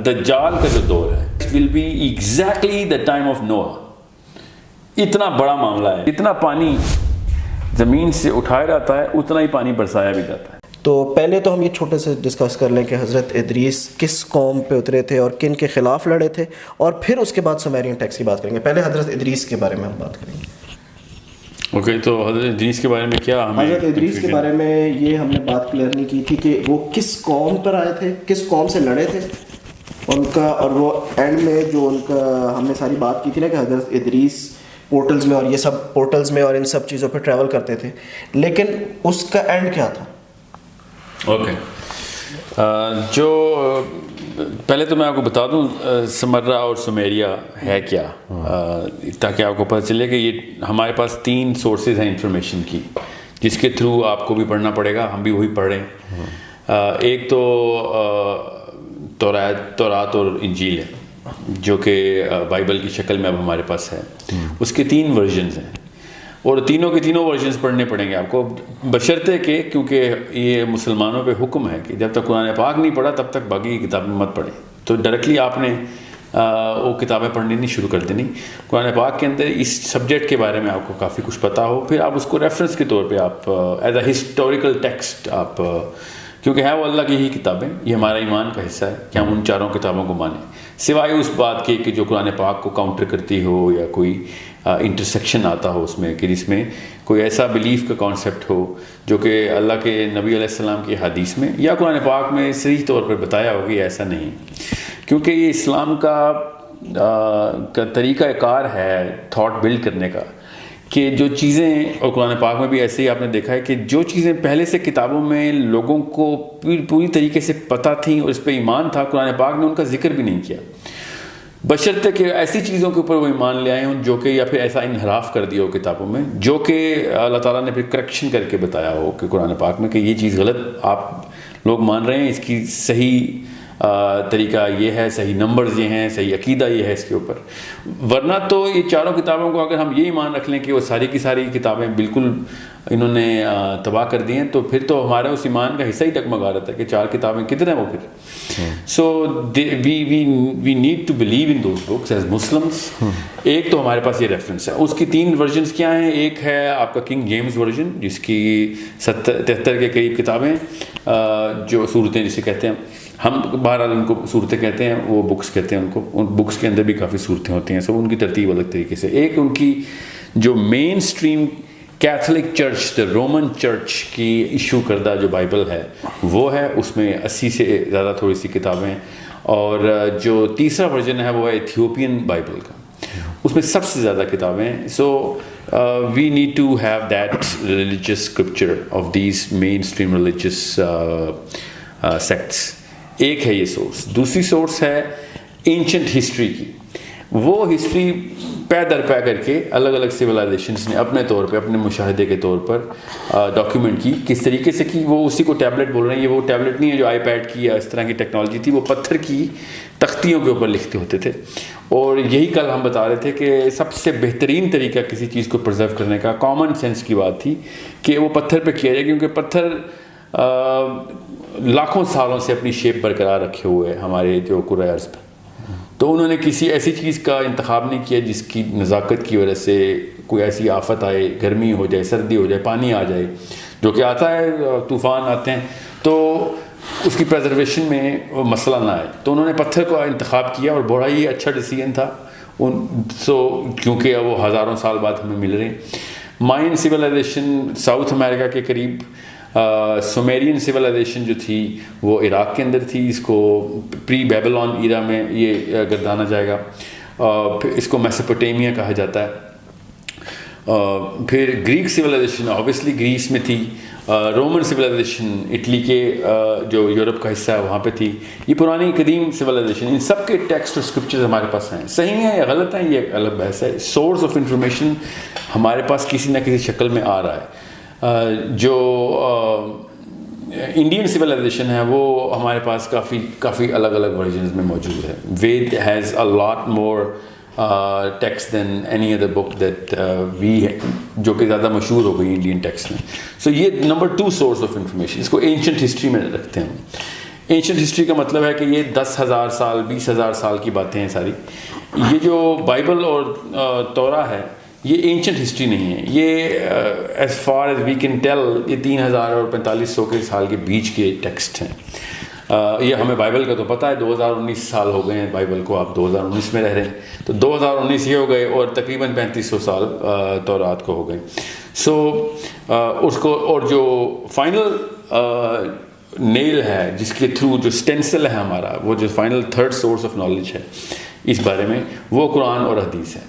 دجال کا جو دور ہے it will be exactly the time of Noah. اتنا بڑا معاملہ ہے, اتنا پانی زمین سے اٹھایا جاتا ہے اتنا ہی پانی برسایا بھی جاتا ہے. تو پہلے تو ہم یہ چھوٹے سے ڈسکس کر لیں کہ حضرت ادریس کس قوم پہ اترے تھے اور کن کے خلاف لڑے تھے, اور پھر اس کے بعد سومیرین ٹیکسٹ کی بات کریں گے. پہلے حضرت ادریس کے بارے میں ہم بات کریں گے. اوکے, تو حضرت ادریس کے بارے میں کیا ہمیں حضرت ادریس کے بارے میں یہ ہم نے بات کلیئر نہیں کی تھی کہ وہ کس قوم پر آئے تھے, کس قوم سے لڑے تھے ان کا, اور وہ اینڈ میں جو ان کا ہم نے ساری بات کی تھی نا کہ حضرت ادریس پورٹلز میں اور یہ سب پورٹلز میں اور ان سب چیزوں پہ ٹریول کرتے تھے, لیکن اس کا اینڈ کیا تھا. اوکے, جو پہلے تو میں آپ کو بتا دوں سمرہ اور سمیریا ہے کیا, تاکہ آپ کو پتہ چلے کہ یہ ہمارے پاس 3 سورسز ہیں انفارمیشن کی جس کے تھرو آپ کو بھی پڑھنا پڑے گا, ہم بھی وہی پڑھ رہے ہیں. ایک تو تورات اور انجیل ہے جو کہ بائبل کی شکل میں اب ہمارے پاس ہے. اس کے 3 ورژنز ہیں اور تینوں کے تینوں ورژنز پڑھنے پڑیں گے آپ کو, بشرطے کہ کیونکہ یہ مسلمانوں پہ حکم ہے کہ جب تک قرآن پاک نہیں پڑھا تب تک باقی کتابیں مت پڑھیں. تو ڈائریکٹلی آپ نے وہ کتابیں پڑھنی نہیں شروع کر دینی. قرآن پاک کے اندر اس سبجیکٹ کے بارے میں آپ کو کافی کچھ پتہ ہو, پھر آپ اس کو ریفرنس کے طور پہ آپ ایز اے ہسٹوریکل ٹیکسٹ آپ, کیونکہ ہے وہ اللہ کی ہی کتابیں, یہ ہمارا ایمان کا حصہ ہے کہ ہم ان 4 کتابوں کو مانیں, سوائے اس بات کے کہ جو قرآن پاک کو کاؤنٹر کرتی ہو یا کوئی انٹرسیکشن آتا ہو اس میں, کہ جس میں کوئی ایسا بلیف کا کانسیپٹ ہو جو کہ اللہ کے نبی علیہ السلام کی حدیث میں یا قرآن پاک میں صحیح طور پر بتایا ہوگی. ایسا نہیں, کیونکہ یہ اسلام کا طریقہ کار ہے تھاٹ بلڈ کرنے کا, کہ جو چیزیں, اور قرآن پاک میں بھی ایسے ہی آپ نے دیکھا ہے کہ جو چیزیں پہلے سے کتابوں میں لوگوں کو پوری طریقے سے پتہ تھیں اور اس پہ ایمان تھا, قرآن پاک نے ان کا ذکر بھی نہیں کیا, بشرطے کہ ایسی چیزوں کے اوپر وہ ایمان لے آئے ہوں جو کہ یا پھر ایسا انحراف کر دیا ہو کتابوں میں جو کہ اللہ تعالیٰ نے پھر کریکشن کر کے بتایا ہو کہ قرآن پاک میں کہ یہ چیز غلط آپ لوگ مان رہے ہیں, اس کی صحیح طریقہ یہ ہے, صحیح نمبرز یہ ہیں, صحیح عقیدہ یہ ہے اس کے اوپر. ورنہ تو یہ 4 کتابوں کو اگر ہم یہ ایمان رکھ لیں کہ وہ ساری کی ساری کتابیں بالکل انہوں نے تباہ کر دی ہیں, تو پھر تو ہمارا اس ایمان کا حصہ ہی ڈگمگا رہتا ہے کہ 4 کتابیں کدھر ہیں وہ پھر. So we need to believe in those books as Muslims. ایک تو ہمارے پاس یہ ریفرنس ہے, اس کی 3 ورژنس کیا ہیں. ایک ہے آپ کا کنگ جیمز ورژن جس کی 73 کے قریب کتابیں, جو صورتیں جسے کہتے ہیں ہم, بہرحال ان کو صورتیں کہتے ہیں, وہ بکس کہتے ہیں ان کو, ان بکس کے اندر بھی کافی صورتیں ہوتی ہیں, سب ان کی ترتیب الگ طریقے سے. ایک ان کی جو mainstream Catholic church, the Roman church کی ایشو کردہ جو بائبل ہے وہ ہے, اس میں 80 سے زیادہ تھوڑی سی کتابیں. اور جو تیسرا ورژن ہے وہ ہے ایتھیوپین بائبل کا, اس میں سب سے زیادہ کتابیں ہیں. So we need to have that religious scripture of these mainstream religious sects. ایک ہے یہ سورس. دوسری سورس ہے اینشنٹ ہسٹری کی. وہ ہسٹری پے در پے کر کے الگ الگ سویلائزیشنس نے اپنے طور پہ, اپنے مشاہدے کے طور پر ڈاکیومنٹ کی. کس طریقے سے کی, وہ اسی کو ٹیبلٹ بول رہے ہیں. یہ وہ ٹیبلٹ نہیں ہے جو آئی پیڈ کی یا اس طرح کی ٹیکنالوجی تھی, وہ پتھر کی تختیوں کے اوپر لکھتے ہوتے تھے. اور یہی کل ہم بتا رہے تھے کہ سب سے بہترین طریقہ کسی چیز کو پرزرو کرنے کا کامن سینس کی بات تھی کہ وہ پتھر پہ کیا جائے, کیونکہ پتھر لاکھوں سالوں سے اپنی شیپ برقرار رکھے ہوئے ہمارے جو کرۂ ارض پہ. تو انہوں نے کسی ایسی چیز کا انتخاب نہیں کیا جس کی نزاکت کی وجہ سے کوئی ایسی آفت آئے, گرمی ہو جائے, سردی ہو جائے, پانی آ جائے, جو کہ آتا ہے, طوفان آتے ہیں, تو اس کی پریزرویشن میں مسئلہ نہ آئے. تو انہوں نے پتھر کا انتخاب کیا اور بڑا ہی اچھا ڈیسیجن تھا. کیونکہ وہ ہزاروں سال بعد ہمیں مل رہے ہیں. مائن سویلائزیشن ساؤتھ امریکہ کے قریب, سومیرین سویلائزیشن جو تھی وہ عراق کے اندر تھی, اس کو پری بیبلون ایرا میں یہ گردانا جائے گا. پھر اس کو میسوپوٹیمیا کہا جاتا ہے. پھر گریک سویلائزیشن آبویسلی گریس میں تھی. رومن سویلائزیشن اٹلی کے جو یورپ کا حصہ ہے وہاں پہ تھی. یہ پرانی قدیم سویلائزیشن, ان سب کے ٹیکسٹ اور اسکرپچرز ہمارے پاس ہیں. صحیح ہیں یا غلط ہیں یہ ایک الگ بحث ہے. سورس آف انفارمیشن ہمارے پاس کسی نہ کسی شکل میں آ رہا ہے. جو انڈین سویلائزیشن ہے وہ ہمارے پاس کافی الگ الگ ورژنز میں موجود ہے. Which has a lot more text than any other book that we, جو کہ زیادہ مشہور ہو گئی انڈین ٹیکسٹ میں. سو یہ نمبر 2 سورس آف انفارمیشن, اس کو اینشنٹ ہسٹری میں رکھتے ہیں. اینشنٹ ہسٹری کا مطلب ہے کہ یہ 10,000 سال 20,000 سال کی باتیں ہیں ساری. یہ جو بائبل اور تورا ہے یہ اینشنٹ ہسٹری نہیں ہے, یہ as far as we can tell یہ 3,000 اور 4,500 کے سال کے بیچ کے ٹیکسٹ ہیں. یہ ہمیں بائبل کا تو پتہ ہے 2019 سال ہو گئے ہیں بائبل کو, آپ 2019 میں رہ رہے ہیں, تو 2019 یہ ہو گئے اور تقریباً 3,500 سال تورات کو ہو گئے. سو اس کو اور جو فائنل نیل ہے جس کے تھرو جو اسٹینسل ہے ہمارا, وہ جو final third source of knowledge ہے اس بارے میں, وہ قرآن اور حدیث ہے.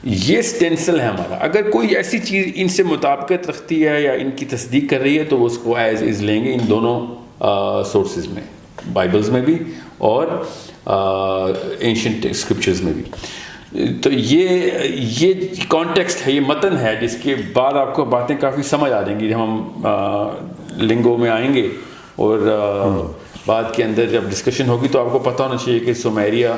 یہ اسٹینسل ہے ہمارا. اگر کوئی ایسی چیز ان سے مطابقت رکھتی ہے یا ان کی تصدیق کر رہی ہے تو وہ اس کو ایز از لیں گے ان دونوں سورسز میں, بائبلز میں بھی اور اینشنٹ اسکرپچرز میں بھی. تو یہ کانٹیکسٹ ہے, یہ متن ہے جس کے بعد آپ کو باتیں کافی سمجھ آ جائیں گی جب ہم لنگو میں آئیں گے, اور بعد کے اندر جب ڈسکشن ہوگی تو آپ کو پتہ ہونا چاہیے کہ سومیریا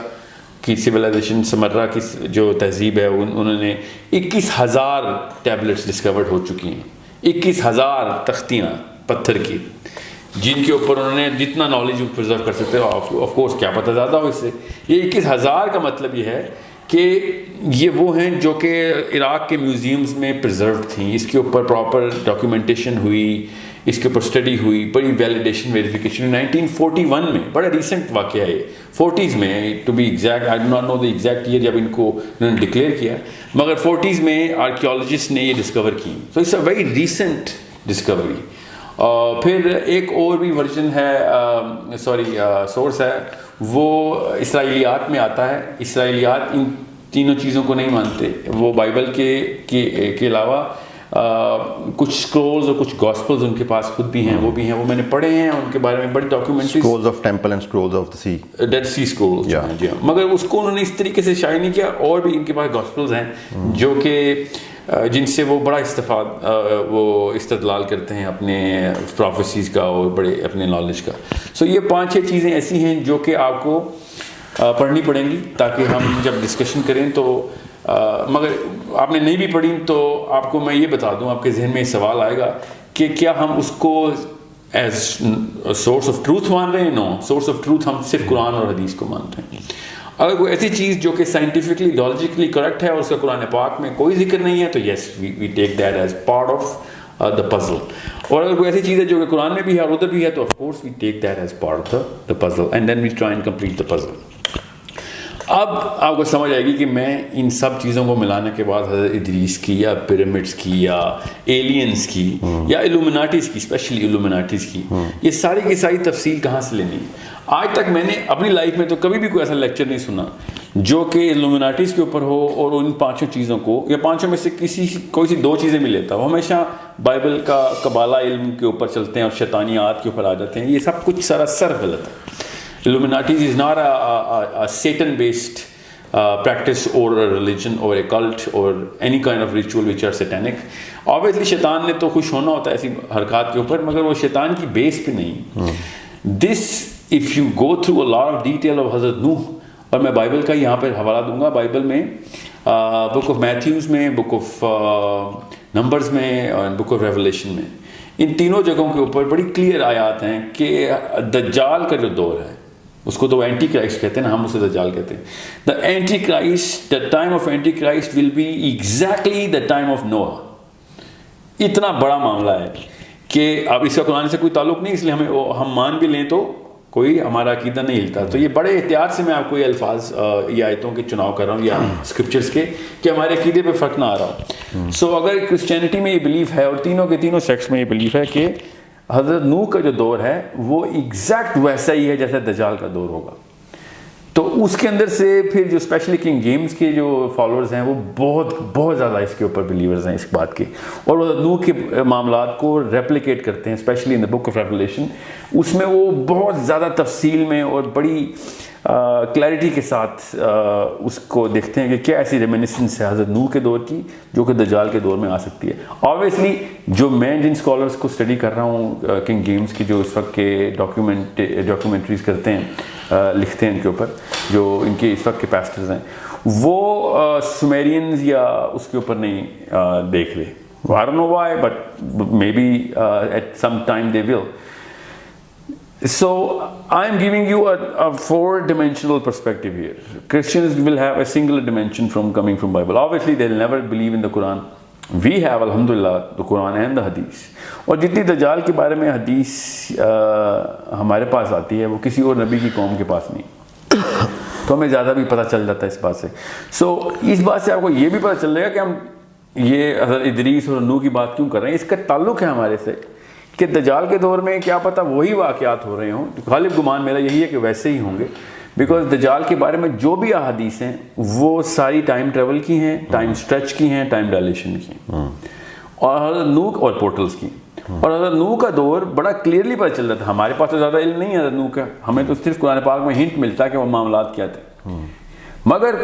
کی سویلائزیشن, سمرا کی جو تہذیب ہے انہوں نے 21,000 ٹیبلٹس ڈسکورڈ ہو چکی ہیں, 21,000 تختیاں پتھر کی جن کے اوپر انہوں نے جتنا نالج پرزرو کر سکتے ہو. آف کورس کیا پتہ زیادہ ہو اس سے. یہ 21,000 کا مطلب یہ ہے کہ یہ وہ ہیں جو کہ عراق کے میوزیمز میں پرزروڈ تھیں. اس کے اوپر پراپر ڈاکیومنٹیشن ہوئی, اس کے اوپر اسٹڈی ہوئی, بڑی ویلیڈیشن ویریفیکیشن 1941 میں, بڑا ریسنٹ واقعہ ہے, 40s میں to be exact, I do not know the exact year جب ان کو انہوں نے ڈکلیئر کیا, مگر 40s میں آرکیولوجسٹ نے یہ ڈسکور کی. So it's a very recent discovery. پھر ایک اور بھی ورژن ہے, سورس ہے, وہ اسرائیلیات میں آتا ہے. اسرائیلیات ان تینوں چیزوں کو نہیں مانتے. وہ بائبل کے علاوہ کچھ اسکرولز اور کچھ گاسپلز ان کے پاس خود بھی ہیں, وہ میں نے پڑھے ہیں, ان کے بارے میں بڑی documentaries, scrolls of temple and scrolls of the sea, Dead Sea scrolls, جی ہاں. مگر اس کو انہوں نے اس طریقے سے شائع نہیں کیا. اور بھی ان کے پاس گاسپلز ہیں جو کہ جن سے وہ بڑا وہ استدلال کرتے ہیں اپنے پروفیسیز کا اور بڑے اپنے نالج کا. سو یہ 5-6 چیزیں ایسی ہیں جو کہ آپ کو پڑھنی پڑیں گی تاکہ ہم جب ڈسکشن کریں تو, مگر آپ نے نہیں بھی پڑھی تو آپ کو میں یہ بتا دوں, آپ کے ذہن میں یہ سوال آئے گا کہ کیا ہم اس کو ایز سورس آف ٹروتھ مان رہے ہیں. نو, سورس آف ٹروتھ ہم صرف قرآن اور حدیث کو مانتے ہیں. اگر کوئی ایسی چیز جو کہ سائنٹیفکلی لاجیکلی کریکٹ ہے اور اس کا قرآن پاک میں کوئی ذکر نہیں ہے تو yes we take that as part of the puzzle. اور اگر کوئی ایسی چیز ہے جو کہ قرآن میں بھی ہے اور ادھر بھی ہے تو of course we take that as part of the puzzle and then we try and complete the puzzle. اب آپ کو سمجھ آئے گی کہ میں ان سب چیزوں کو ملانے کے بعد حضرت ادریس کی یا پیرامڈس کی یا ایلینز کی یا ایلومیناٹیز کی, اسپیشلی ایلومیناٹیز کی, یہ ساری کی ساری تفصیل کہاں سے لینی ہے. آج تک میں نے اپنی لائف میں تو کبھی بھی کوئی ایسا لیکچر نہیں سنا جو کہ ایلومیناٹیز کے اوپر ہو اور ان 5 چیزوں کو یا 5 میں سے کوئی سی 2 چیزیں بھی لیتا. وہ ہمیشہ بائبل کا قبالہ علم کے اوپر چلتے ہیں اور شیطانیات کے اوپر آ جاتے ہیں. یہ سب کچھ سراسر غلط ہے. Illuminatis is not a Satan-based practice or a religion or a cult or any kind of ritual which are satanic. Obviously شیطان نے تو خوش ہونا ہوتا ہے ایسی حرکات کے اوپر, مگر وہ شیطان کی بیس پہ نہیں. This if you go through a lot of detail of حضرت نوح, اور میں بائبل کا یہاں پہ حوالہ دوں گا, بائبل میں بک آف میتھیوز میں, بک آف نمبرز میں اور بک آف ریولیشن میں, ان تینوں جگہوں کے اوپر بڑی کلیئر آیات ہیں کہ دجال کا جو دور ہے اس کو تو اینٹی کرائسٹ کہتے ہیں نا, ہم اسے دجال کہتے ہیں. The antichrist, the time of antichrist will be exactly the time of نوح. اتنا بڑا معاملہ ہے کہ اب اس کا قرآن سے کوئی تعلق نہیں, اس لیے ہم مان بھی لیں تو کوئی ہمارا عقیدہ نہیں ہلتا. تو یہ بڑے احتیاط سے میں آپ کو یہ الفاظ یا آیتوں کے چناؤ کر رہا ہوں یا اسکرپچرس کے, کہ ہمارے عقیدے پہ فرق نہ آ رہا ہو. سو اگر کرسچینٹی میں یہ بلیف ہے اور تینوں کے تینوں سیکٹس میں یہ بلیف ہے کہ حضرت نوح کا جو دور ہے وہ ایگزیکٹ ویسا ہی ہے جیسا دجال کا دور ہوگا, تو اس کے اندر سے پھر جو اسپیشلی کنگ جیمز کے جو فالوورز ہیں وہ بہت زیادہ اس کے اوپر بلیورز ہیں اس بات کے, اور وہ نوح کے معاملات کو ریپلیکیٹ کرتے ہیں especially in the book of revelation. اس میں وہ بہت زیادہ تفصیل میں اور بڑی کلیئرٹی کے ساتھ اس کو دیکھتے ہیں کہ کیا ایسی ریمینسنس ہے حضرت نوح کے دور کی جو کہ دجال کے دور میں آ سکتی ہے. آبویسلی جو میں جن اسکالرس کو اسٹڈی کر رہا ہوں کنگ جیمز کی جو اس وقت کے ڈاکیومنٹریز کرتے ہیں, لکھتے ہیں ان کے اوپر, جو ان کے اس وقت کے پیسٹرز ہیں, وہ سومیرینز یا اس کے اوپر نہیں دیکھ رہے. I don't know why, but maybe at some time they will. So I am giving you a four-dimensional perspective here. Christians will have a singular dimension from coming from Bible. Obviously, they'll never believe in the Quran. We have, alhamdulillah, the Quran and the Hadith. اور جتنی دجال کے بارے میں حدیث ہمارے پاس آتی ہے وہ کسی اور نبی کی قوم کے پاس نہیں، تو ہمیں زیادہ بھی پتہ چل جاتا ہے اس بات سے. سو اس بات سے آپ کو یہ بھی پتہ چل جائے گا کہ ہم یہ حضرت ادریس اور نوح کی بات کیوں کر رہے ہیں. اس کا تعلق ہے ہمارے سے کہ دجال کے دور میں کیا پتہ وہی واقعات ہو رہے ہوں. غالب گمان میرا یہی ہے کہ ویسے ہی ہوں گے، بیکاز دجال کے بارے میں جو بھی احادیث ہیں وہ ساری ٹائم ٹریول کی ہیں، ٹائم اسٹریچ کی ہیں، ٹائم ڈائلیشن کی ہیں، اور حضرت نوح اور پورٹلز کی. اور حضرت نوح کا دور بڑا کلیئرلی پتہ چل رہا تھا. ہمارے پاس تو زیادہ علم نہیں ہے حضرت نوح کا، ہمیں تو صرف قرآن پاک میں ہنٹ ملتا ہے کہ وہ معاملات کیا تھے. مگر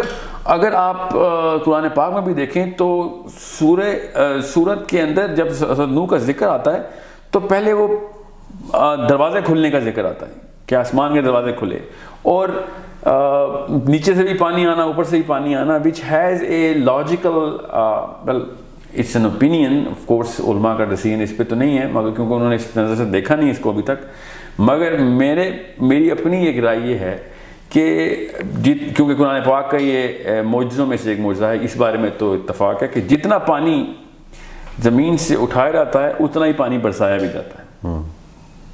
اگر آپ قرآن پاک میں بھی دیکھیں تو سورت کے اندر جب حضرت نوح کا ذکر آتا ہے تو پہلے وہ دروازے کھلنے کا ذکر آتا ہے کہ آسمان کے دروازے کھلے، اور نیچے سے بھی پانی آنا، اوپر سے بھی پانی آنا، which has a logical well it's an opinion of course. علماء کا ڈیسیژن اس پہ تو نہیں ہے، مگر کیونکہ انہوں نے اس نظر سے دیکھا نہیں اس کو ابھی تک. مگر میری اپنی ایک رائے یہ ہے کہ کیونکہ قرآن پاک کا یہ معجزوں میں سے ایک معجزہ ہے، اس بارے میں تو اتفاق ہے کہ جتنا پانی زمین سے اٹھایا جاتا ہے اتنا ہی پانی برسایا بھی جاتا ہے.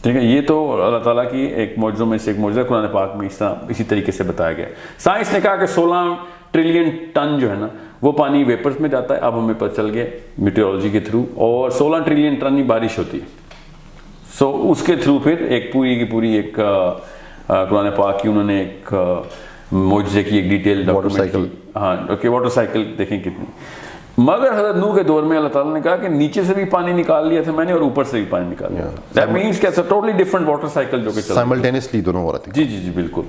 ٹھیک ہے، یہ تو اللہ تعالیٰ کی ایک معجزوں میں سے ایک معجزہ قرآن پاک میں اسی طریقے سے بتایا گیا. سائنس نے کہا کہ 16 ٹریلین ٹن جو ہے نا وہ پانی ویپرز میں جاتا ہے. اب ہمیں پتہ چل گیا میٹیورولوجی کے تھرو، اور 16 ٹریلین ٹن ہی بارش ہوتی ہے. سو اس کے تھرو پھر ایک پوری کی پوری ایک قرآن پاک کی انہوں نے ایک معجزے کی ایک ڈیٹیل ڈاکومنٹ کی. ہاں اوکے، واٹر سائیکل دیکھیں کتنی. مگر حضرت نوح کے دور میں اللہ تعالیٰ نے کہا کہ نیچے سے بھی پانی نکال لیا تھا میں نے، اور اوپر سے بھی پانی نکال لیا. دیٹ مینس کہ it's a totally different water cycle جو کہ سائملٹینیسلی دونوں ہو رہے تھے. جی بالکل.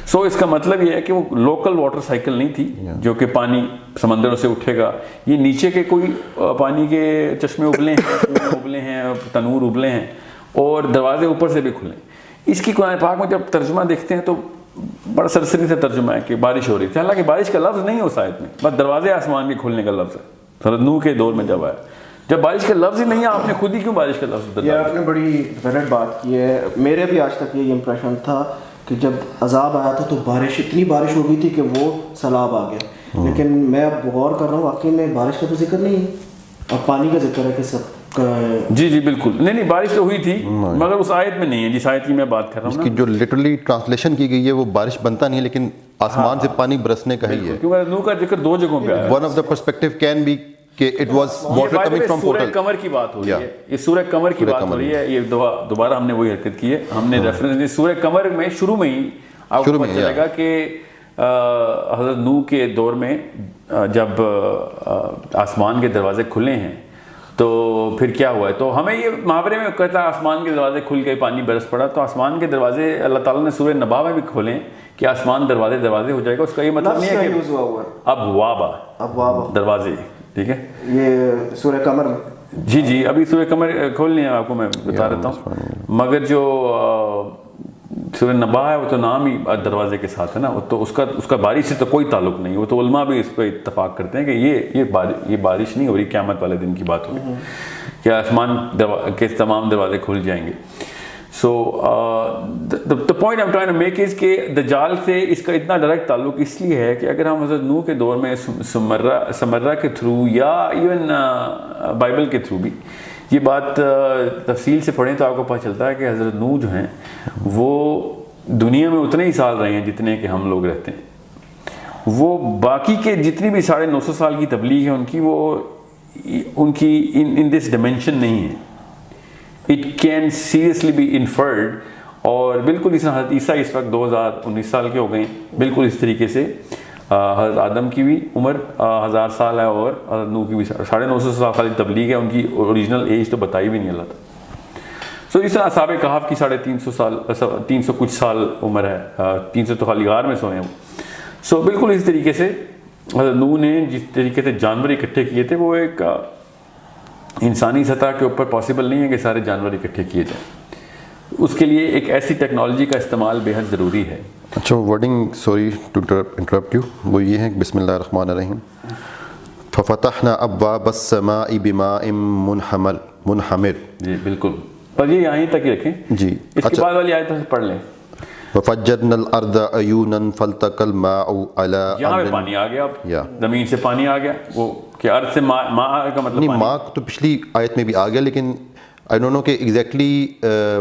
سو اس کا مطلب یہ ہے کہ وہ لوکل واٹر سائیکل نہیں تھی جو کہ پانی سمندروں سے اٹھے گا. یہ نیچے کے کوئی پانی کے چشمے ابلے ہیں، ابلے ہیں، تنور ابلے ہیں، اور دروازے اوپر سے بھی کھلے. اس کی قرآن پاک میں جب ترجمہ دیکھتے ہیں تو بڑا سرسری سے ترجمہ ہے کہ بارش ہو رہی تھی، حالانکہ بارش کا لفظ نہیں ہے اس آیت میں، بس دروازے آسمان کے کھلنے کا لفظ ہے. حضرت نوح کے دور میں جب آیا، جب بارش کا لفظ ہی نہیں ہے، آپ نے خود ہی کیوں بارش کا لفظ؟ یہ آپ نے بڑی ویلڈ بات کی ہے. میرے بھی آج تک یہ امپریشن تھا کہ جب عذاب آیا تھا تو اتنی بارش ہو گئی تھی کہ وہ سیلاب آ گیا. لیکن میں اب غور کر رہا ہوں، واقعی میں بارش کا تو ذکر نہیں ہے، اور پانی کا ذکر ہے کہ سب جی بالکل. نہیں بارش تو ہوئی تھی مگر اس آیت میں نہیں ہے جس آیت کی میں بات کر رہا ہوں. اس کی جو لٹرلی ٹرانسلیشن کی گئی ہے وہ بارش بنتا نہیں ہے، لیکن آسمان سے پانی برسنے کا ہی ہے. کیونکہ نوح کا ذکر 2 جگہوں پہ آیا ہے. One of the perspective can be کہ it was water coming from portal. سورہ قمر کی بات ہو رہی ہے، یہ سورہ قمر کی بات ہو رہی ہے. یہ دوبارہ ہم نے وہی حرکت کی ہے، ہم نے ریفرنس سورہ قمر میں شروع میں ہی آپ کو پتہ چلے گا کہ حضرت نوح کے دور میں جب آسمان کے دروازے کھلے ہیں تو پھر کیا ہوا ہے. تو ہمیں یہ محاورے میں کہتا ہے آسمان کے دروازے کھل گئے، پانی برس پڑا. تو آسمان کے دروازے اللہ تعالیٰ نے سورہ نبا میں بھی کھولے کہ آسمان دروازے ہو جائے گا. اس کا یہ مطلب نہیں ہے کہ ابواب دروازے. ٹھیک ہے، یہ سورہ قمر میں جی ابھی سورہ قمر کھولنی ہے، آپ کو میں بتا دیتا ہوں. مگر جو سورہ نبا ہے وہ تو نام ہی دروازے کے ساتھ ہے نا، تو اس کا بارش سے تو کوئی تعلق نہیں. وہ تو علماء بھی اس پہ اتفاق کرتے ہیں کہ یہ بارش نہیں ہو رہی، قیامت والے دن کی بات ہو رہی کہ آسمان کے تمام دروازے کھل جائیں گے. سو the point I'm trying to make is کہ دجال سے اس کا اتنا ڈائریکٹ تعلق اس لیے ہے کہ اگر ہم حضرت نوح کے دور میں سمرہ کے تھرو یا ایون بائبل کے تھرو بھی یہ بات تفصیل سے پڑھیں تو آپ کو پتہ چلتا ہے کہ حضرت نوح جو ہیں وہ دنیا میں اتنے ہی سال رہے ہیں جتنے کہ ہم لوگ رہتے ہیں. وہ باقی کے جتنی بھی 950 سال کی تبلیغ ہے ان کی ان دس ڈائمینشن نہیں ہے. It can seriously be inferred. اور بالکل اس طرح حضرت عیسیٰ اس وقت 2019 سال کے ہو گئے ہیں، بالکل اس طریقے سے حضرت آدم کی بھی عمر 1000 سال ہے، اور حضرت نوح کی بھی 950 سال خالی تبلیغ ہے. ان کی اوریجنل ایج تو بتائی بھی نہیں اللہ تعالیٰ. سو اس طرح اصحاب کہف کی 350 سال 300 کچھ سال عمر ہے، 300 تو خالی غار میں سوئے ہیں وہ. سو بالکل اس طریقے سے حضرت نوح نے جس طریقے سے جانور اکٹھے کیے تھے وہ ایک انسانی سطح کے اوپر پاسبل نہیں ہے کہ سارے جانور اکٹھے کیے جائیں. اس کے لیے ایک ایسی ٹیکنالوجی کا استعمال بے حد ضروری ہے. اچھا wording sorry to interrupt you, وہ یہ ہے بسم اللہ الرحمن الرحیم. ففتحنا ابواب السماء بماء منہمر. جی بالکل. پر یہ یہیں تک ہی رکھیں جی. اس کے بعد والی آیت پڑھ لیں. وَفَجَّرْنَا الْأَرْضَ عُيُونًا فَالْتَقَى الْمَاءُ عَلَىٰ یہاں پہ پانی آ گیا, اب زمین سے پانی آ گیا. وہ کہ ارض سے ماء کا مطلب نہیں, ماء تو پچھلی آیت میں بھی آ گیا, لیکن آئی ڈونٹ نو کہ ایگزیکٹلی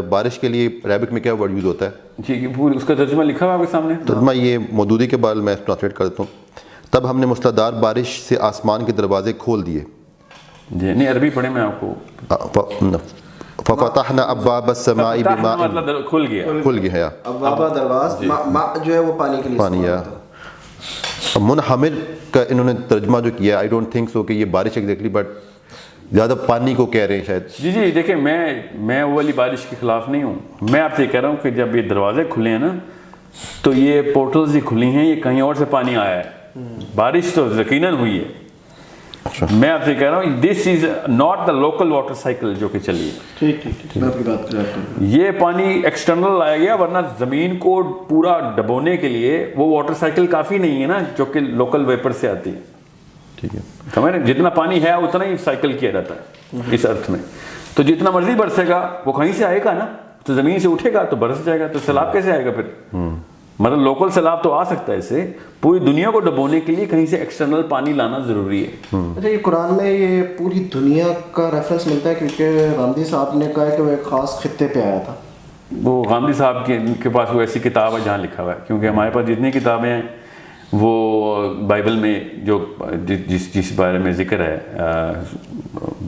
بارش کے لیے عربک میں کیا ورڈ یوز ہوتا ہے. جی پوری اس کا ترجمہ لکھا ہوا آپ کے سامنے. ترجمہ یہ مودودی کے بعد میں ٹرانسلیٹ کر دیتا ہوں. تب ہم نے مصلحدار بارش سے آسمان کے دروازے کھول دیے. جی نہیں عربی پڑھیں میں آپ کو. فَفَتَحْنَا أَبْوَابَ السَّمَاءِ بِمَاءٍ مطلب کھل گیا. کھل گیا. ابواب درواز ماء جو ہے وہ پانی کے لیے پانی ہے. منحمل کا انہوں نے ترجمہ جو کیا, آئی ڈونٹ تھنک سو کہ یہ بارش ایگزیکٹلی, بٹ زیادہ پانی کو کہہ رہے ہیں شاید. جی دیکھیں میں وہ والی بارش کے خلاف نہیں ہوں. میں آپ سے کہہ رہا ہوں کہ جب یہ دروازے کھلے ہیں نا تو یہ پورٹلز ہی کھلی ہیں, یہ کہیں اور سے پانی آیا ہے. بارش تو یقیناً ہوئی ہے. میں آپ سے کہہ رہا ہوں this is not the local water cycle جو کہ چلی ہے. ٹھیک میں آپ کی بات کر رہا ہوں. یہ پانی ایکسٹرنل آیا گیا, ورنہ زمین کو پورا ڈبونے کے لیے وہ واٹر سائیکل کافی نہیں ہے نا جو کہ لوکل ویپر سے آتی ہے. ٹھیک ہے, سمجھ رہے, جتنا پانی ہے اتنا ہی سائیکل کیا جاتا ہے اس ارتھ میں. تو جتنا مرضی برسے گا وہ کہیں سے آئے گا نا, تو زمین سے اٹھے گا تو برس جائے گا. تو سیلاب کیسے آئے گا پھر؟ مطلب لوکل سیلاب تو آ سکتا ہے, اس سے پوری دنیا کو ڈبونے کے لیے کہیں سے ایکسٹرنل پانی لانا ضروری ہے. اچھا, یہ قرآن میں یہ پوری دنیا کا ریفرنس ملتا ہے کیونکہ غامدی صاحب نے کہا ہے کہ وہ ایک خاص خطے پہ آیا تھا. وہ غامدی صاحب کے پاس وہ ایسی کتاب ہے جہاں لکھا ہوا ہے, کیونکہ ہمارے پاس جتنی کتابیں ہیں وہ بائبل میں جو جس بارے میں ذکر ہے,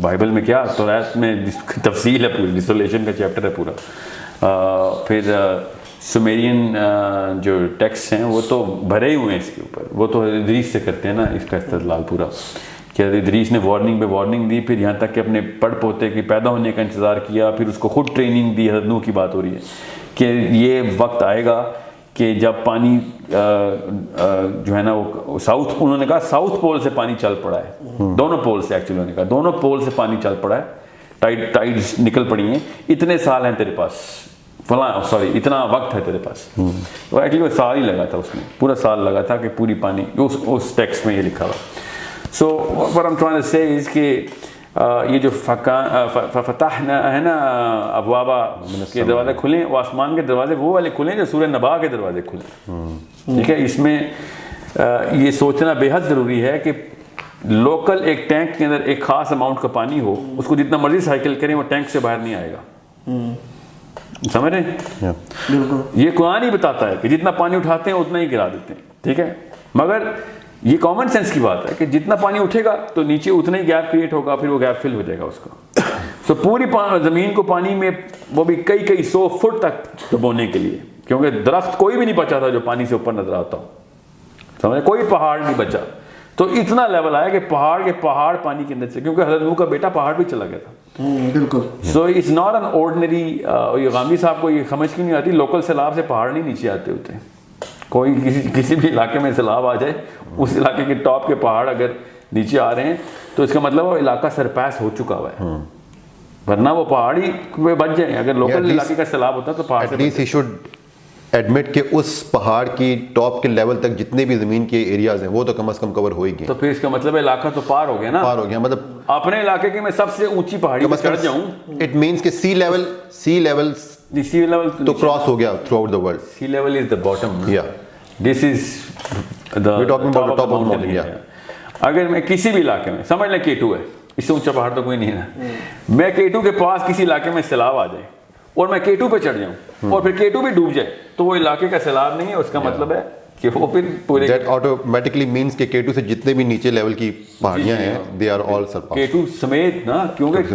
بائبل میں کیا توریت میں تفصیل ہے پوری, ڈسولیشن کا چیپٹر ہے پورا. پھر سمیرین جو ٹیکسٹ ہیں وہ تو بھرے ہی ہوئے ہیں اس کے اوپر. وہ تو ادریس سے کرتے ہیں نا اس کا استدلال پورا, کہ ادریس نے وارننگ پہ وارننگ دی, پھر یہاں تک کہ اپنے پڑ پوتے کے پیدا ہونے کا انتظار کیا, پھر اس کو خود ٹریننگ دی. حضرت نوح کی بات ہو رہی ہے کہ یہ وقت آئے گا کہ جب پانی جو ہے نا وہ ساؤتھ, انہوں نے کہا ساؤتھ پول سے پانی چل پڑا ہے, دونوں پول سے, ایکچولی انہوں نے کہا دونوں پول سے پانی چل پڑا ہے, ٹائڈز نکل پڑی ہیں, اتنے سال ہیں تیرے پاس, فلاں اتنا وقت ہے تیرے پاس. تو ایکچولی وہ سال ہی لگا تھا, اس میں پورا سال لگا تھا کہ پوری پانی اس ٹیکسٹ میں یہ لکھا ہوا. سو what I'm trying to say is کہ یہ جو فتحنا ہے نا ابوابا کے دروازے کھلیں, وہ آسمان کے دروازے وہ والے کھلیں جو سورہ نبا کے دروازے کھلیں. ٹھیک ہے, اس میں یہ سوچنا بے حد ضروری ہے کہ لوکل ایک ٹینک کے اندر ایک خاص اماؤنٹ کا پانی ہو, اس کو جتنا مرضی سائیکل کریں وہ ٹینک سے باہر نہیں آئے گا. سمجھ رہے ہیں؟ یہ قرآن ہی بتاتا ہے کہ جتنا پانی اٹھاتے ہیں اتنا ہی گرا دیتے ہیں. ٹھیک ہے, مگر یہ کامن سینس کی بات ہے کہ جتنا پانی اٹھے گا تو نیچے اتنا ہی گیپ کریٹ ہوگا, پھر وہ گیپ فل ہو جائے گا اس کا. سو پوری زمین کو پانی میں وہ بھی کئی 100 فٹ تک ڈبونے کے لیے, کیونکہ درخت کوئی بھی نہیں بچا تھا جو پانی سے اوپر نظر آتا ہو. سمجھ, کوئی پہاڑ نہیں بچا. تو اتنا لیول آیا کہ پہاڑ پانی کے اندر سے, کیونکہ حضرت نوح کا بیٹا پہاڑ پہ چلا گیا تھا. بالکل. So it's not an ordinary. یہ غامدی صاحب کو یہ سمجھ کیوں نہیں آتی, لوکل سیلاب سے پہاڑ نہیں نیچے آتے ہوتے. کوئی کسی بھی علاقے میں سیلاب آ جائے, اس علاقے کے ٹاپ کے پہاڑ اگر نیچے آ رہے ہیں تو اس کا مطلب وہ علاقہ سرپاس ہو چکا ہوا ہے, ورنہ وہ پہاڑی میں بچ جائیں. اگر لوکل علاقے کا سیلاب ہوتا تو پہاڑ سے ایڈمٹ کہ اس پہاڑ کی ٹاپ کے لیول تک جتنے بھی زمین کے ایریاز ہیں وہ تو کم از کم کور ہو ہی گئے. تو پھر اس کا مطلب علاقہ تو پار ہو گیا نا, پار ہو گیا. مطلب اپنے علاقے کی میں سب سے اونچی پہاڑی پر چڑھ جاؤں, اٹ مینس کہ سی لیول تو کراس ہو گیا throughout the world. Sea level is the bottom. This is the top of the mountain. اگر میں کسی بھی علاقے میں, سمجھ لیں K2 ہے, اس سے اونچا پہاڑ تو کوئی نہیں ہے نا, میں K2 کے پاس کسی علاقے میں سیلاب آ جائے اور میں K2 پہ چڑھ جاؤں اور پھر K2 بھی ڈوب جائے تو وہ علاقے کا سیلاب نہیں ہے. اس کا مطلب ہے کہ وہ پھر پورے دیٹ آٹومیٹکلی مینس کہ K2 سے جتنے بھی نیچے لیول کی پہاڑیاں ہیں they are all surpass. K2 سمیت نا, کیونکہ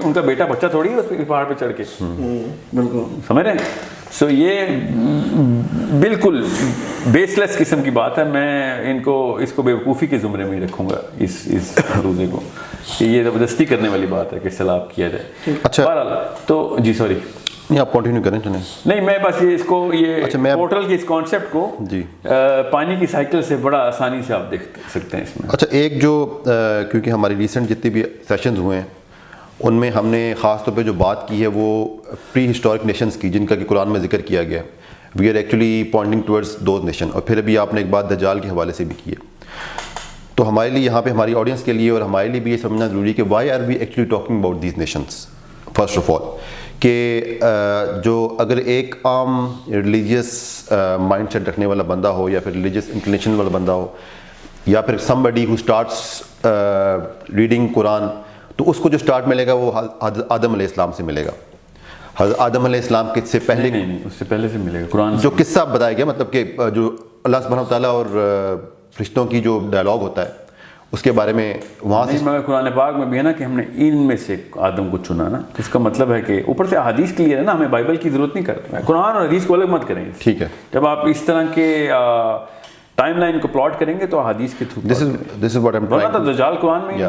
ان کا بیٹا بچہ تھوڑی ہے اس پہاڑ پہ چڑھ کے. بالکل سمجھ رہے ہیں. سو یہ بالکل بیس لیس قسم کی بات ہے. میں اس کو بیوقوفی کے زمرے میں ہی رکھوں گا اس روزے کو, کہ یہ زبردستی کرنے والی بات ہے کہ سیلاب کیا جائے. اچھا بہرحال تو جی سوری نہیں آپ کنٹینیو کریں. نہیں میں بس اس کو یہ پورٹل کے اس کانسیپٹ کو جی پانی کی سائیکل سے بڑا آسانی سے آپ دیکھ سکتے ہیں اس میں. اچھا ایک جو کیونکہ ہماری ریسنٹ جتنے بھی سیشنز ہوئے ہیں ان میں ہم نے خاص طور پہ جو بات کی ہے وہ پری ہسٹورک نیشنز کی, جن کا کہ قرآن میں ذکر کیا گیا. We are actually pointing towards those nation. اور پھر ابھی آپ نے ایک بات دجال کے حوالے سے بھی کی ہے. تو ہمارے لیے یہاں پہ ہماری آڈینس کے لیے اور ہمارے لیے بھی یہ سمجھنا ضروری ہے کہ why are we actually talking about these nations. First of all کہ جو اگر ایک عام ریلیجیس مائنڈ سیٹ رکھنے والا بندہ ہو یا پھر ریلیجیس انکلینیشن والا بندہ ہو یا پھر somebody who starts ریڈنگ قرآن, تو اس کو جو سٹارٹ ملے گا وہ حضرت آدم علیہ السلام سے ملے گا. حضرت آدم علیہ السلام کے سے پہلے نہیں اس سے پہلے سے ملے گا قرآن جو قصہ بتایا گیا, مطلب کہ جو اللہ سبحانہ وتعالیٰ اور فرشتوں کی جو ڈائلاگ ہوتا ہے اس کے بارے میں وہاں سے مگر قرآن پاک میں بھی ہے نا کہ ہم نے ان میں سے آدم کو چنا نا, تو اس کا مطلب ہے کہ اوپر سے حدیث کلیئر ہے نا, ہمیں بائبل کی ضرورت نہیں کرتا ہے, قرآن اور حدیث کو الگ مت کریں. ٹھیک ہے, جب آپ اس طرح کے ٹائم لائن کو پلاٹ کریں گے تو حدیث کے through this is what am trying دجال قرآن میں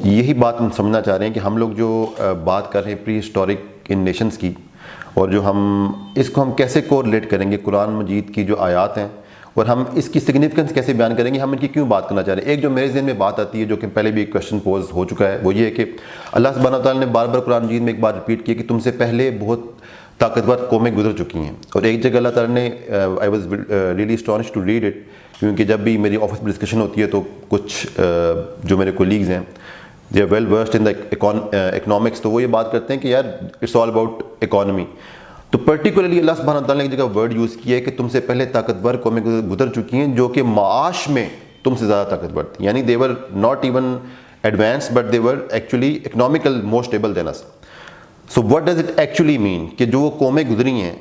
یہی بات ہم سمجھنا چاہ رہے ہیں کہ ہم لوگ جو بات کر رہے ہیں پری ہسٹورک ان نیشنز کی, اور جو ہم اس کو ہم کیسے کوریلیٹ کریں گے قرآن مجید کی جو آیات ہیں اور ہم اس کی سگنیفیکنس کیسے بیان کریں گے, ہم ان کی کیوں بات کرنا چاہ رہے ہیں. ایک جو میرے ذہن میں بات آتی ہے جو کہ پہلے بھی ایک کویشچن پوز ہو چکا ہے, وہ یہ ہے کہ اللہ سبحانہ وتعالیٰ نے بار بار قرآن مجید میں ایک بات ریپیٹ کی کہ تم سے پہلے بہت طاقتور قومیں گزر چکی ہیں. اور ایک جگہ اللہ تعالیٰ نے I was really astonish to read it, کیونکہ جب بھی میری آفس میں ڈسکشن ہوتی ہے تو کچھ جو میرے کولیگز ہیں they are well versed in the economics, تو وہ یہ بات کرتے ہیں کہ یار اٹس آل اباؤٹ اکانومی. تو پرٹیکولرلی اللہ سبحانہ وتعالیٰ نے ایک جگہ ورڈ یوز کیا ہے کہ تم سے پہلے طاقتور قومیں گزر چکی ہیں جو کہ معاش میں تم سے زیادہ طاقتور تھیں, یعنی they were not even advanced but they were actually economical more stable than us. So what does it actually mean کہ جو وہ قومیں گزری ہیں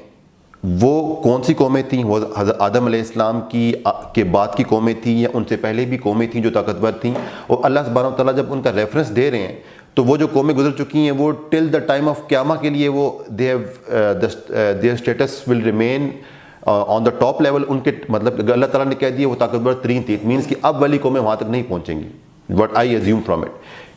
وہ کون سی قومیں تھیں؟ وہ حضرت آدم علیہ السلام کی کے بعد کی قومیں تھیں یا ان سے پہلے بھی قومیں تھیں جو طاقتور تھیں؟ اور اللہ سبحانہ وتعالیٰ جب ان کا ریفرنس دے رہے ہیں تو وہ جو قومیں گزر چکی ہیں وہ ٹل دا ٹائم آف قیامہ کے لیے وہ their status will remain on the top level. ان کے مطلب اللہ تعالیٰ نے کہہ دیا وہ طاقتور ترین تھی, اٹ مینس کہ اب والی قومیں وہاں تک نہیں پہنچیں گی. What I assume from it,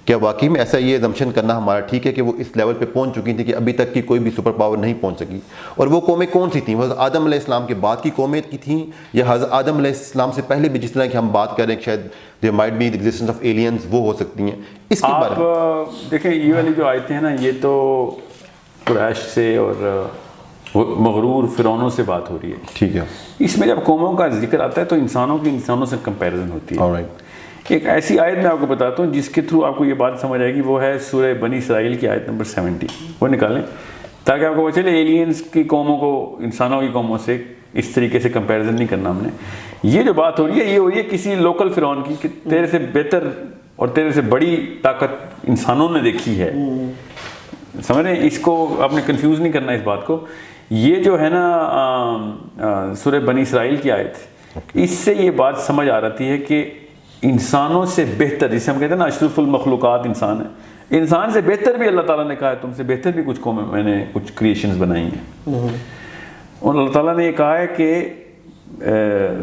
کیا واقعی میں ایسا یہ ایزمپشن کرنا ہمارا ٹھیک ہے کہ وہ اس لیول پہ پہنچ چکی تھی کہ ابھی تک کی کوئی بھی سپر پاور نہیں پہنچ سکی؟ اور وہ قومیں کون سی تھیں؟ وہ حضرت آدم علیہ السلام کے بعد کی قومیں کی تھیں یا حضرت آدم علیہ السلام سے پہلے بھی جس طرح کہ ہم بات کر رہے ہیں شاید there might be the existence of aliens, وہ ہو سکتی ہیں؟ اس کے بارے میں آپ دیکھیں یہ والی جو آیتیں ہیں نا یہ تو قریش سے اور مغرور فرعونوں سے بات ہو رہی ہے. ٹھیک ہے, اس میں جب قوموں کا ذکر آتا ہے تو انسانوں کی انسانوں سے کمپیریزن ہوتی ہے. ایک ایسی آیت میں آپ کو بتاتا ہوں جس کے تھرو آپ کو یہ بات سمجھ آئے گی, وہ ہے سورہ بنی اسرائیل کی آیت نمبر 70. وہ نکالیں تاکہ آپ کو پتہ چلے ایلینز کی قوموں کو انسانوں کی قوموں سے اس طریقے سے کمپیریزن نہیں کرنا ہم نے. یہ جو بات ہو رہی ہے یہ ہو رہی ہے کسی لوکل فرعون کی کہ تیرے سے بہتر اور تیرے سے بڑی طاقت انسانوں نے دیکھی ہے. سمجھ رہے ہیں, اس کو آپ نے کنفیوز نہیں کرنا اس بات کو. یہ جو ہے نا سورہ بنی اسرائیل کی آیت, اس سے یہ بات سمجھ آ رہی ہے کہ انسانوں سے بہتر, جسے ہم کہتے ہیں نا اشرف المخلوقات انسان ہے, انسان سے بہتر بھی اللہ تعالیٰ نے کہا ہے تم سے بہتر بھی کچھ قومیں میں نے کچھ کریشنز بنائی ہیں. اور اللہ تعالیٰ نے یہ کہا ہے کہ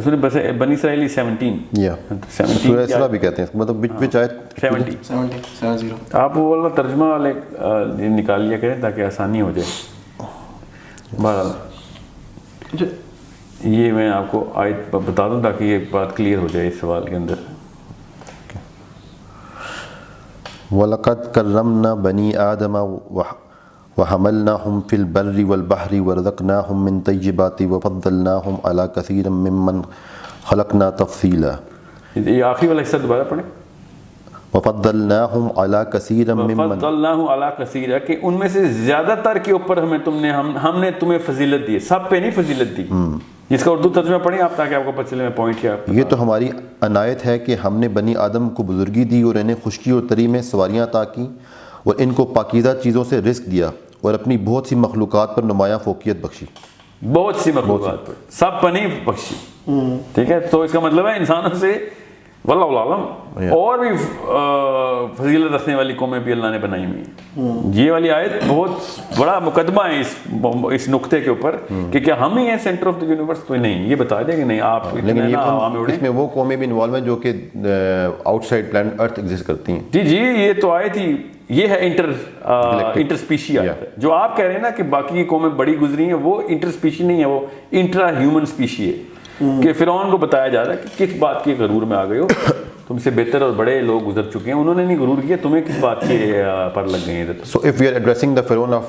سورہ بنی اسرائیل سورہ اسراء بھی کہتے ہیں, مطلب وچ آیت 70. آپ وہ والا ترجمہ والے نکال لیا کریں تاکہ آسانی ہو جائے. بہرحال یہ میں آپ کو آیت بتا دوں تاکہ یہ بات کلیئر ہو جائے اس سوال کے اندر. وَلَقَدْ كَرَّمْنَا بَنِي آدَمَ وَحَمَلْنَاهُمْ فِي الْبَرِّ وَالْبَحْرِ وَرَزَقْنَاهُمْ مِنْ طَيِّبَاتِ وَفَضَّلْنَاهُمْ عَلَى كَثِيرٍ مِّمَّنْ خَلَقْنَا تَفْضِيلًا. یہ آخری والا حصہ دوبارہ پڑھیں. وَفَضَّلْنَاهُمْ عَلَى كَثِيرٍ مِّمَّنْ فَضَّلْنَاهُ عَلَى كَثِيرٍ کہ ان میں سے زیادہ تر کے اوپر ہم نے تمہیں فضیلت دی, سب پہ نہیں فضیلت دی. جس کا اردو ترجمہ پڑھیں آپ تاکہ آپ کو پتہ چلے میں پوائنٹ کیا. یہ تو ہماری عنایت ہے کہ ہم نے بنی آدم کو بزرگی دی اور انہیں خشکی اور تری میں سواریاں عطا کیں اور ان کو پاکیزہ چیزوں سے رزق دیا اور اپنی بہت سی مخلوقات پر نمایاں فوقیت بخشی. بہت سی مخلوقات پر, سب پر نہیں بخشی. ٹھیک ہے, تو اس کا مطلب ہے انسانوں سے واللہ عالم اور بھی فضیلت رکھنے والی قومیں بھی اللہ نے بنائی ہوئی ہیں. یہ والی آیت بہت بڑا مقدمہ ہے اس نقطے کے اوپر کہ کیا ہم ہی ہیں سینٹر آف دی یونیورس. تو نہیں, یہ بتا دیں کہ نہیں آپ, لیکن اس میں وہ قومیں بھی انوالو ہیں جو کہ آؤٹ سائڈ پلانٹ ارتھ ایگزسٹ کرتی ہیں. جی جی, یہ تو آیت ہی یہ ہے انٹر اسپیشی آیت ہے. جو آپ کہہ رہے ہیں نا کہ باقی کی قومیں بڑی گزری ہیں, وہ انٹر اسپیشی نہیں ہے, وہ انٹرا ہیومن اسپیشی ہے. کہ فرعون کو بتایا جا رہا ہے کہ کس بات کے غرور میں آ گئے ہو, تم سے بہتر اور بڑے لوگ گزر چکے ہیں, انہوں نے نہیں غرور کیا, تمہیں کس بات کے پر لگ گئے ہیں. So if we are addressing the Pharaoh of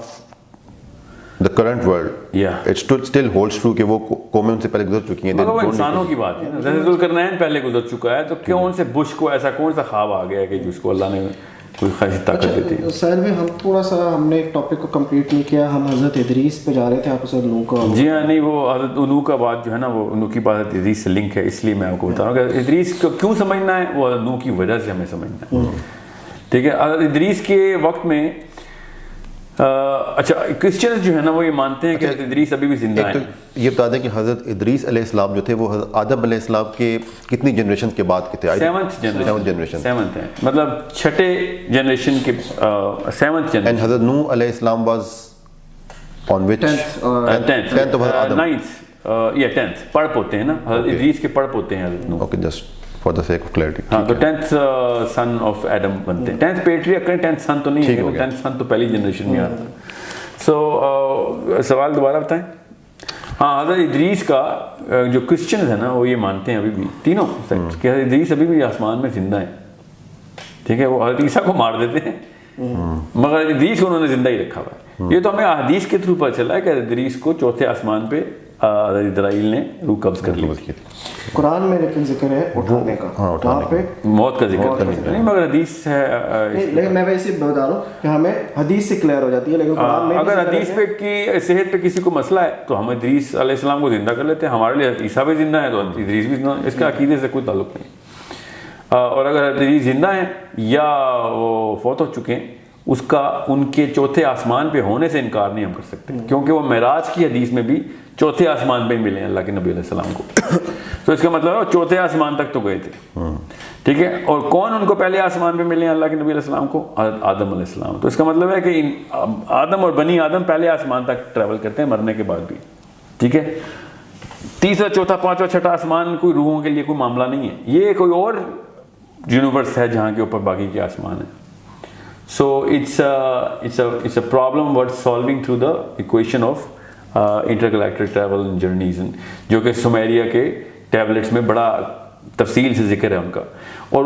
the current world, it still holds true کہ وہ قومیں ان سے پہلے گزر چکی ہیں. مگر وہ انسانوں کی بات ہے نا, ذوالقرنین پہلے گزر چکا ہے, تو کیوں ان سے بش کو ایسا کون سا خواب آ گیا کہ جس کو اللہ نے کوئی خاصی طاقت دیتی ہے. ساحل میں ہم تھوڑا سا ہم نے ایک ٹاپک کو کمپلیٹ نہیں کیا, ہم حضرت ادریس پہ جا رہے تھے, آپ اسے نوح کا. جی ہاں, نہیں وہ حضرت نوح کا بات جو ہے نا وہ نوح کی بات ادریس سے لنک ہے, اس لیے میں آپ کو بتا رہا ہوں کہ ادریس کو کیوں سمجھنا ہے, وہ نوح کی وجہ سے ہمیں سمجھنا ہے. ٹھیک ہے, حضرت ادریس کے وقت میں اچھا کرسچنز جو ہے نا وہ یہ مانتے ہیں کہ حضرت ادریس ابھی بھی زندہ ہیں. یہ بتا دیں کہ حضرت ادریس علیہ السلام جو تھے وہ حضرت آدم علیہ السلام کے کتنی جنریشن کے بعد کے تھے؟ 7th جنریشن, 7th ہے, مطلب 6 جنریشن کے 7th جنریشن. اینڈ حضرت نوح علیہ السلام was on which 10th of Adam. 10th پڑپ ہوتے ہیں نا, حضرت ادریس کے پڑپ ہوتے ہیں حضرت نوح. Okay, just for the sake of clarity. ہاں, تو 10th سن آف ایڈم بنتے ہیں. 10th پیٹریارک کریں, 10th سن تو نہیں ہے, 10th سن تو پہلی جنریشن میں آتا ہے. سو سوال دوبارہ بتائیں. ہاں, حضرت ادریس کا جو کرسچنز ہیں نا وہ یہ مانتے ہیں ابھی بھی تینوں کہ حضرت ادریس ابھی بھی آسمان میں زندہ ہیں. ٹھیک ہے, وہ حضرت عیسیٰ کو مار دیتے ہیں مگر ادریس کو انہوں نے زندہ ہی رکھا ہوا ہے. یہ تو ہمیں احادیث کے تھرو پتہ چلا ہے کہ حضرت ادریس کو چوتھے آسمان پہ حضرت اسرائیل نے روح قبض کر لی. قرآن میں لیکن ذکر ہے اٹھانے کا, وہاں پہ موت کا ذکر نہیں, مگر حدیث ہے. لیکن میں ویسے بتا رہا ہوں کہ ہمیں حدیث سے کلیئر ہو جاتی ہے, لیکن قرآن میں اگر حدیث پہ کی صحت پہ کسی کو مسئلہ ہے تو ہم ادریس علیہ السلام کو زندہ کر لیتے ہیں. ہمارے لیے عیسیٰ بھی زندہ ہے تو ادریس بھی زندہ ہے, اس کا عقیدے سے کوئی تعلق نہیں. اور اگر ادریس زندہ ہیں یا وہ فوت ہو چکے ہیں, اس کا ان کے چوتھے آسمان پہ ہونے سے انکار نہیں ہم کر سکتے, کیونکہ وہ معراج کی حدیث میں بھی چوتھے آسمان پہ ملے ہیں اللہ کے نبی علیہ السلام کو. تو اس کا مطلب ہے چوتھے آسمان تک تو گئے تھے. ٹھیک ہے, اور کون ان کو پہلے آسمان پہ ملے ہیں اللہ کے نبی علیہ السلام کو؟ آدم علیہ السلام. تو اس کا مطلب ہے کہ آدم اور بنی آدم پہلے آسمان تک ٹریول کرتے ہیں مرنے کے بعد بھی. ٹھیک ہے, تیسرا چوتھا پانچواں چھٹا آسمان کوئی روحوں کے لیے کوئی معاملہ نہیں ہے, یہ کوئی اور یونیورس ہے جہاں کے اوپر باقی کے آسمان ہیں. So it's a problem worth solving through the equation of intergalactic travel and journeys, جو کہ سمیریا کے ٹیبلٹس میں بڑا تفصیل سے ذکر ہے ان کا. اور